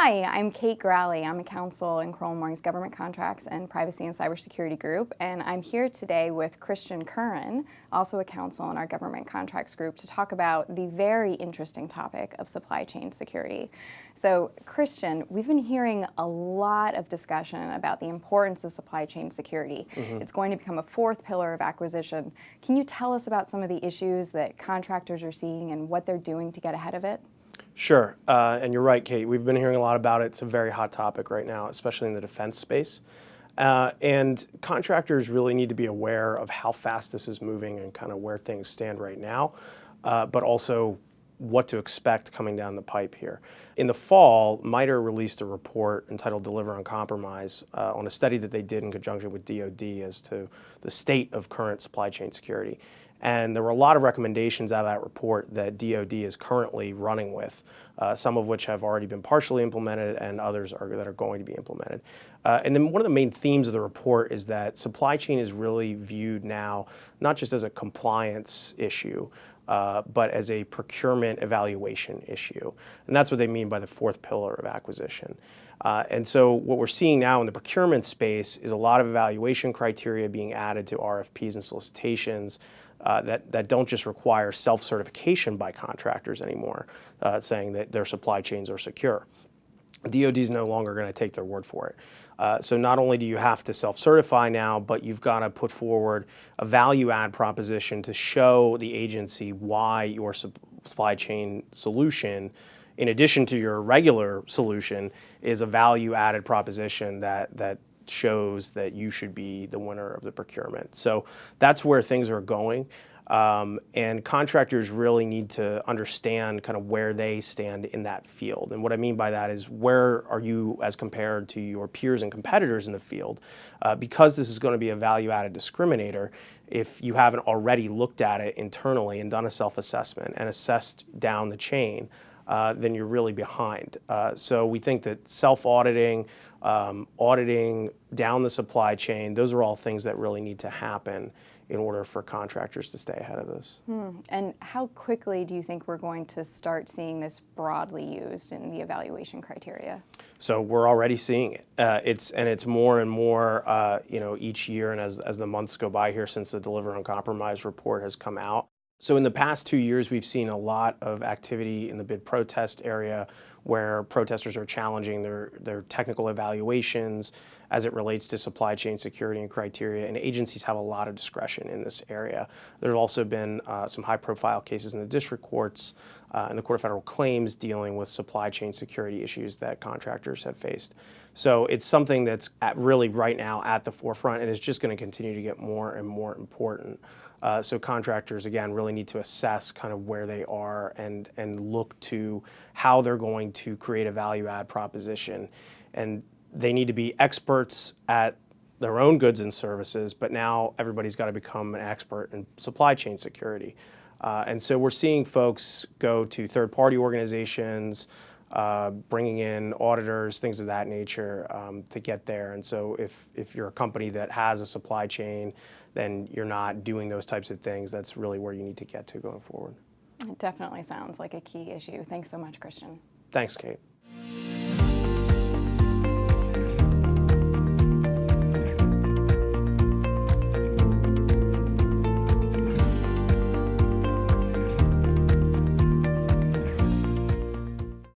Hi, I'm Kate Growley. I'm a counsel in Crowell & Moring's Government Contracts and Privacy and Cybersecurity Group, and I'm here today with Christian Curran, also a counsel in our Government Contracts Group, to talk about the very interesting topic of supply chain security. So, Christian, we've been hearing a lot of discussion about the importance of supply chain security. It's going to become a fourth pillar of acquisition. Can you tell us about some of the issues that contractors are seeing and what they're doing to get ahead of it? Sure, and you're right, Kate. We've been hearing a lot about it. It's a very hot topic right now, especially in the defense space. And contractors really need to be aware of how fast this is moving and kind of where things stand right now, but also what to expect coming down the pipe here. In the fall, MITRE released a report entitled Deliver on Compromise on a study that they did in conjunction with DoD as to the state of current supply chain security. And there were a lot of recommendations out of that report that DoD is currently running with, some of which have already been partially implemented and others that are going to be implemented. And then one of the main themes of the report is that supply chain is really viewed now not just as a compliance issue, but as a procurement evaluation issue. And that's what they mean by the fourth pillar of acquisition. And so what we're seeing now in the procurement space is a lot of evaluation criteria being added to RFPs and solicitations that don't just require self-certification by contractors anymore, saying that their supply chains are secure. DoD is no longer going to take their word for it. So not only do you have to self-certify now, but you've got to put forward a value-add proposition to show the agency why your supply chain solution, in addition to your regular solution, is a value-added proposition that shows that you should be the winner of the procurement. So that's where things are going. And contractors really need to understand kind of where they stand in that field. And what I mean by that is, where are you as compared to your peers and competitors in the field? Because this is going to be a value-added discriminator, if you haven't already looked at it internally and done a self-assessment and assessed down the chain, then you're really behind. So we think that self-auditing, auditing down the supply chain, those are all things that really need to happen in order for contractors to stay ahead of this. And how quickly do you think we're going to start seeing this broadly used in the evaluation criteria? So we're already seeing it. It's more and more, each year, and as the months go by here since the Deliver on Compromise report has come out. So in the past 2 years, we've seen a lot of activity in the bid protest area where protesters are challenging their technical evaluations as it relates to supply chain security and criteria, and agencies have a lot of discretion in this area. There have also been some high-profile cases in the district courts and the Court of Federal Claims dealing with supply chain security issues that contractors have faced. So it's something that's really right now at the forefront, and is just going to continue to get more and more important. So contractors, again, really need to assess kind of where they are and look to how they're going to create a value-add proposition. And they need to be experts at their own goods and services, but now everybody's got to become an expert in supply chain security. And so we're seeing folks go to third-party organizations, bringing in auditors, things of that nature, to get there. And so if you're a company that has a supply chain, then you're not doing those types of things. That's really where you need to get to going forward. It definitely sounds like a key issue. Thanks so much, Christian. Thanks, Kate.